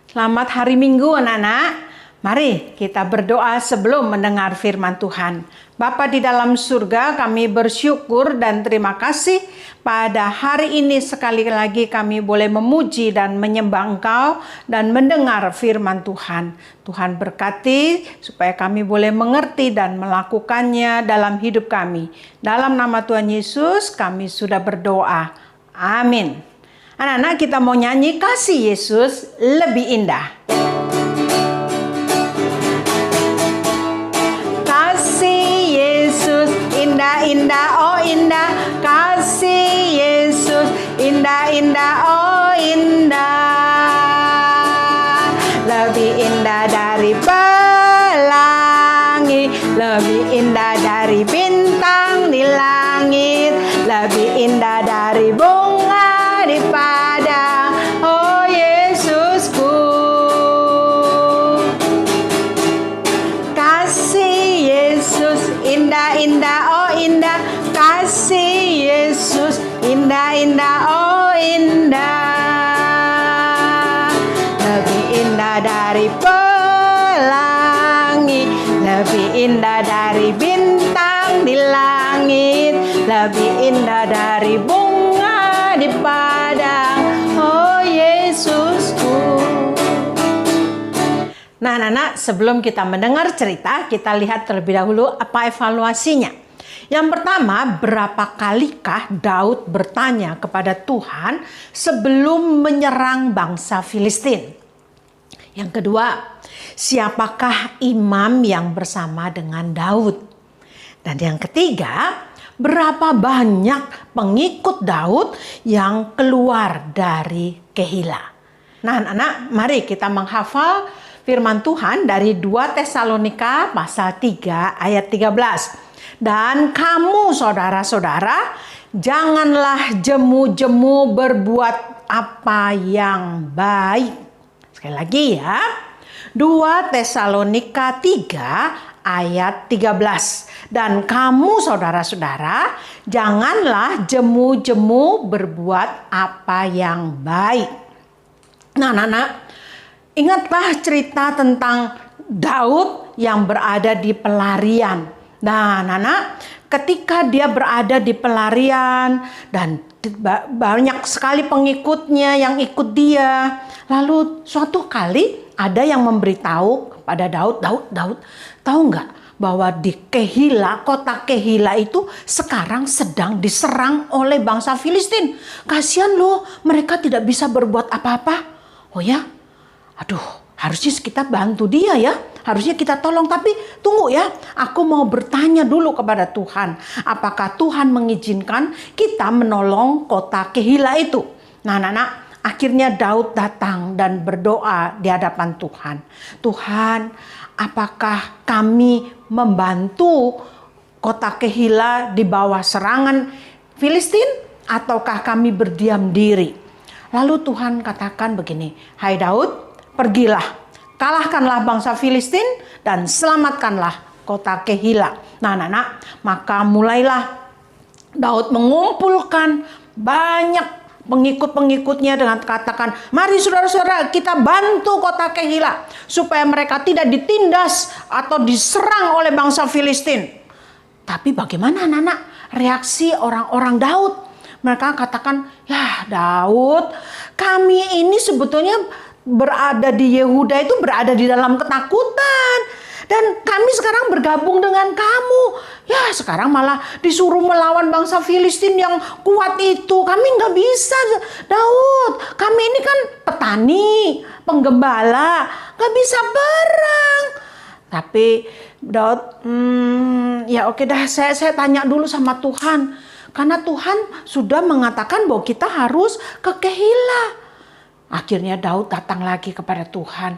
Selamat hari Minggu anak-anak. Mari kita berdoa sebelum mendengar firman Tuhan. Bapa di dalam surga, kami bersyukur dan terima kasih pada hari ini sekali lagi kami boleh memuji dan menyembah Engkau dan mendengar firman Tuhan. Tuhan berkati supaya kami boleh mengerti dan melakukannya dalam hidup kami. Dalam nama Tuhan Yesus kami sudah berdoa. Amin. Anak-anak, kita mau nyanyi Kasih Yesus Lebih Indah. Kasih Yesus indah-indah, oh indah. Kasih Yesus indah-indah, oh indah. Lebih indah dari pelangi, lebih indah dari bintang di langit, lebih indah dari bunga di padang, oh Yesusku. Kasih Yesus indah-indah, oh indah. Kasih Yesus indah-indah, oh indah. Lebih indah dari pelangi, lebih indah dari bintang di langit, lebih indah dari bunga di padang, oh Yesusku. Nah, anak-anak, sebelum kita mendengar cerita, kita lihat terlebih dahulu apa evaluasinya. Yang pertama, berapa kalikah Daud bertanya kepada Tuhan sebelum menyerang bangsa Filistin? Yang kedua, siapakah imam yang bersama dengan Daud? Dan yang ketiga, berapa banyak pengikut Daud yang keluar dari Kehila? Nah, anak-anak, mari kita menghafal firman Tuhan dari 2 Tesalonika pasal 3 ayat 13. Dan kamu saudara-saudara, janganlah jemu-jemu berbuat apa yang baik. Sekali lagi ya. 2 Tesalonika 3 ayat 13. Dan kamu saudara-saudara, janganlah jemu-jemu berbuat apa yang baik. Nah, anak-anak, ingatlah cerita tentang Daud yang berada di pelarian. Nah, anak-anak, ketika dia berada di pelarian dan banyak sekali pengikutnya yang ikut dia. Lalu suatu kali ada yang memberitahu kepada Daud, tahu nggak bahwa di Kehila, kota Kehila itu sekarang sedang diserang oleh bangsa Filistin. Kasihan loh, mereka tidak bisa berbuat apa-apa. Oh ya? Aduh, harusnya kita bantu dia ya. Harusnya kita tolong. Tapi tunggu ya, aku mau bertanya dulu kepada Tuhan. Apakah Tuhan mengizinkan kita menolong kota Kehila itu? Nah, anak-anak, akhirnya Daud datang dan berdoa di hadapan Tuhan. Tuhan, apakah kami membantu kota Kehila di bawah serangan Filistin? Ataukah kami berdiam diri? Lalu Tuhan katakan begini, hai Daud, pergilah, kalahkanlah bangsa Filistin dan selamatkanlah kota Kehila. Nah, anak-anak, maka mulailah Daud mengumpulkan banyak pengikut-pengikutnya dengan katakan, mari saudara-saudara kita bantu kota Kehila supaya mereka tidak ditindas atau diserang oleh bangsa Filistin. Tapi bagaimana anak-anak reaksi orang-orang Daud? Mereka katakan, ya Daud, kami ini sebetulnya berada di Yehuda itu berada di dalam ketakutan. Dan kami sekarang bergabung dengan kamu. Ya sekarang malah disuruh melawan bangsa Filistin yang kuat itu. Kami nggak bisa Daud. Kami ini kan petani, penggembala. Nggak bisa perang. Tapi Daud, ya oke dah saya tanya dulu sama Tuhan. Karena Tuhan sudah mengatakan bahwa kita harus ke Kehila. Akhirnya Daud datang lagi kepada Tuhan.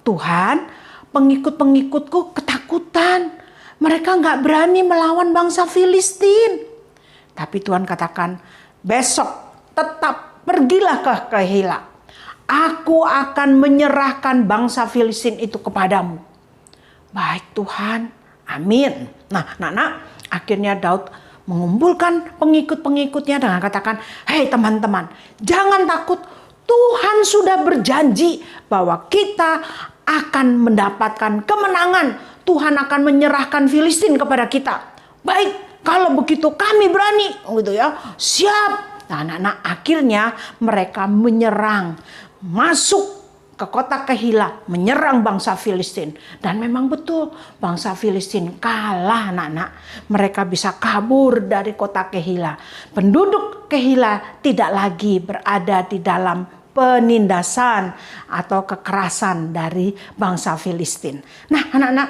Tuhan, pengikut-pengikutku ketakutan. Mereka nggak berani melawan bangsa Filistin. Tapi Tuhan katakan, besok tetap pergilah ke Kehila. Aku akan menyerahkan bangsa Filistin itu kepadamu. Baik Tuhan, amin. Nah, akhirnya Daud mengumpulkan pengikut-pengikutnya dengan katakan, hei teman-teman, jangan takut, Tuhan sudah berjanji bahwa kita akan mendapatkan kemenangan. Tuhan akan menyerahkan Filistin kepada kita. Baik, kalau begitu kami berani, gitu ya. Siap. Nah, anak-anak, akhirnya mereka menyerang, masuk ke kota Kehila, menyerang bangsa Filistin. Dan memang betul, bangsa Filistin kalah, anak-anak. Mereka bisa kabur dari kota Kehila. Penduduk Kehila tidak lagi berada di dalam penindasan atau kekerasan dari bangsa Filistin. Nah, anak-anak,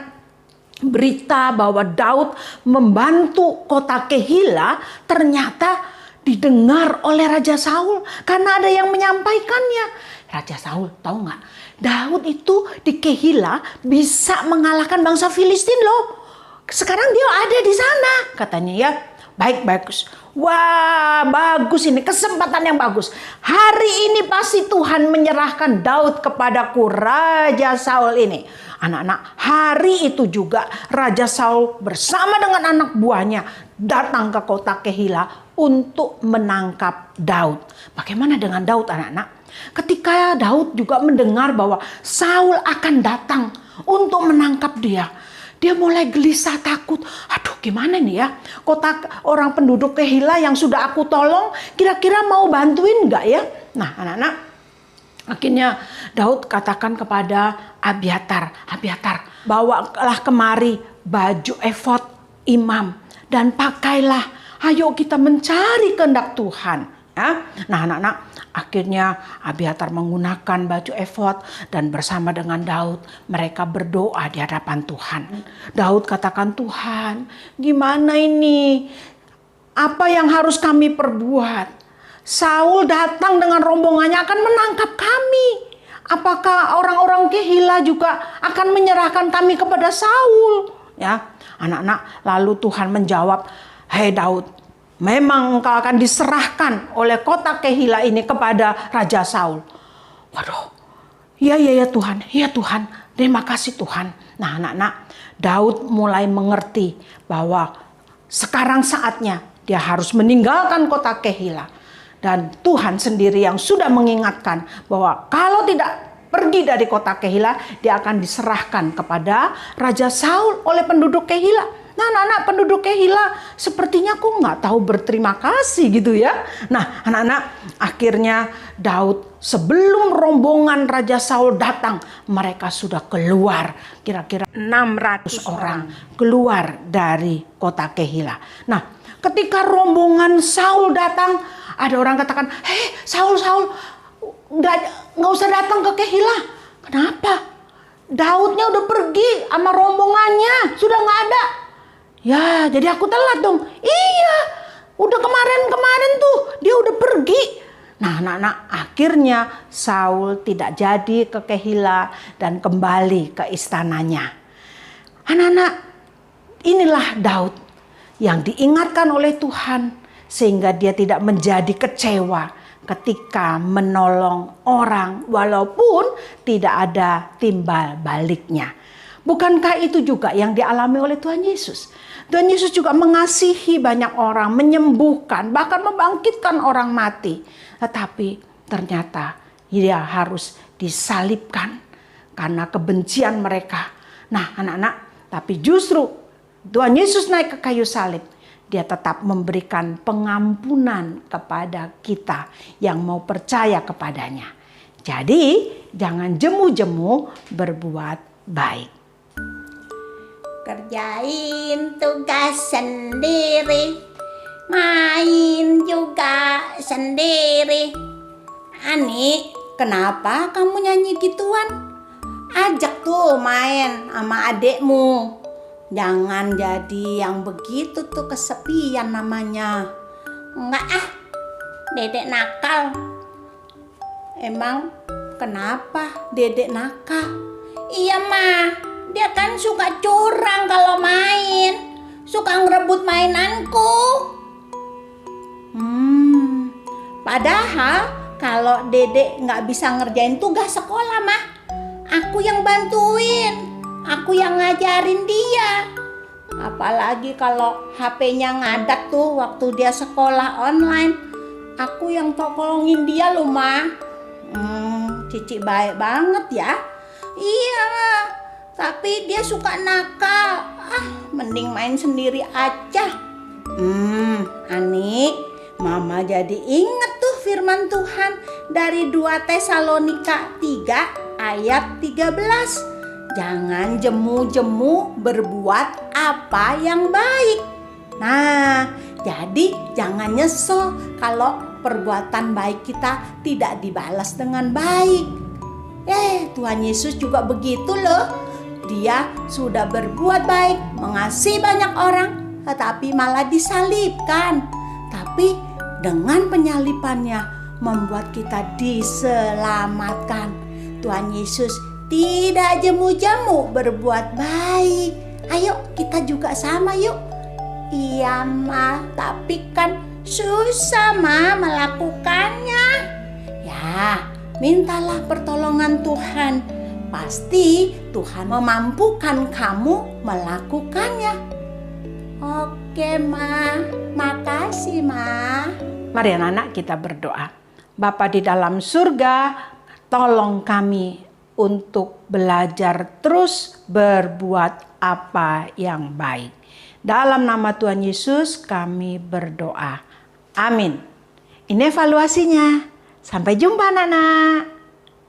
berita bahwa Daud membantu kota Kehila ternyata didengar oleh Raja Saul karena ada yang menyampaikannya. Raja Saul, tahu nggak? Daud itu di Kehila bisa mengalahkan bangsa Filistin loh. Sekarang dia ada di sana, katanya ya. Baik, bagus. Wah, bagus ini, kesempatan yang bagus. Hari ini pasti Tuhan menyerahkan Daud kepadaku, Raja Saul ini. Anak-anak, hari itu juga Raja Saul bersama dengan anak buahnya datang ke kota Kehila untuk menangkap Daud. Bagaimana dengan Daud, anak-anak? Ketika Daud juga mendengar bahwa Saul akan datang untuk menangkap dia, dia mulai gelisah takut. Aduh, gimana nih ya? Kota orang penduduk Kehila yang sudah aku tolong, kira-kira mau bantuin nggak ya? Nah, anak-anak, akhirnya Daud katakan kepada Abiatar, Abiatar, bawalah kemari baju efod imam dan pakailah. Ayo kita mencari kehendak Tuhan. Ya? Nah, anak-anak, akhirnya Abiatar menggunakan baju efod dan bersama dengan Daud mereka berdoa di hadapan Tuhan. Daud katakan, Tuhan, gimana ini? Apa yang harus kami perbuat? Saul datang dengan rombongannya akan menangkap kami. Apakah orang-orang Kehila juga akan menyerahkan kami kepada Saul? Ya, anak-anak, lalu Tuhan menjawab, hei Daud, memang engkau akan diserahkan oleh kota Kehila ini kepada Raja Saul. Waduh, ya Tuhan, ya Tuhan, terima kasih Tuhan. Nah, anak-anak, Daud mulai mengerti bahwa sekarang saatnya dia harus meninggalkan kota Kehila. Dan Tuhan sendiri yang sudah mengingatkan bahwa kalau tidak pergi dari kota Kehila, dia akan diserahkan kepada Raja Saul oleh penduduk Kehila. Nah, anak-anak, penduduk Kehila sepertinya kok nggak tahu berterima kasih gitu ya. Nah, anak-anak, akhirnya Daud sebelum rombongan Raja Saul datang, mereka sudah keluar, kira-kira 600 orang keluar dari kota Kehila. Nah, ketika rombongan Saul datang, ada orang katakan, hei Saul, nggak usah datang ke Kehila. Kenapa? Daudnya udah pergi sama rombongannya, sudah nggak ada. Ya, jadi aku telat dong. Iya, udah kemarin tuh dia udah pergi. Nah, anak-anak, akhirnya Saul tidak jadi ke Kehila dan kembali ke istananya. Anak-anak, inilah Daud yang diingatkan oleh Tuhan sehingga dia tidak menjadi kecewa ketika menolong orang walaupun tidak ada timbal baliknya. Bukankah itu juga yang dialami oleh Tuhan Yesus? Tuhan Yesus juga mengasihi banyak orang, menyembuhkan, bahkan membangkitkan orang mati. Tetapi ternyata dia harus disalibkan karena kebencian mereka. Nah, anak-anak, tapi justru Tuhan Yesus naik ke kayu salib. Dia tetap memberikan pengampunan kepada kita yang mau percaya kepadanya. Jadi, jangan jemu-jemu berbuat baik. Kerjain tugas sendiri, main juga sendiri. Ani, kenapa kamu nyanyi gituan? Ajak tuh main sama adekmu. Jangan jadi yang begitu tuh, kesepian namanya. Enggak Dedek nakal. Emang kenapa Dedek nakal? Iya mah, dia kan suka curang kalau main. Suka ngerebut mainanku. Padahal kalau Dedek nggak bisa ngerjain tugas sekolah mah, aku yang bantuin. Aku yang ngajarin dia. Apalagi kalau HP-nya ngadat tuh waktu dia sekolah online. Aku yang tolongin dia loh, Ma. Cici baik banget ya. Iya, tapi dia suka nakal. Mending main sendiri aja. Ani, Mama jadi inget tuh firman Tuhan dari 2 Tesalonika 3 ayat 13. Jangan jemu-jemu berbuat apa yang baik. Nah, jadi jangan nyesel kalau perbuatan baik kita tidak dibalas dengan baik. Tuhan Yesus juga begitu loh. Dia sudah berbuat baik, mengasihi banyak orang, tetapi malah disalibkan. Tapi dengan penyalipannya membuat kita diselamatkan. Tuhan Yesus tidak jemu-jemu berbuat baik. Ayo kita juga sama yuk. Iya Ma, tapi kan susah Ma melakukannya. Ya, mintalah pertolongan Tuhan. Pasti Tuhan memampukan kamu melakukannya. Oke Ma, makasih Ma. Mari anak-anak kita berdoa. Bapa di dalam surga, tolong kami untuk belajar terus berbuat apa yang baik. Dalam nama Tuhan Yesus kami berdoa. Amin. Ini evaluasinya. Sampai jumpa anak-anak.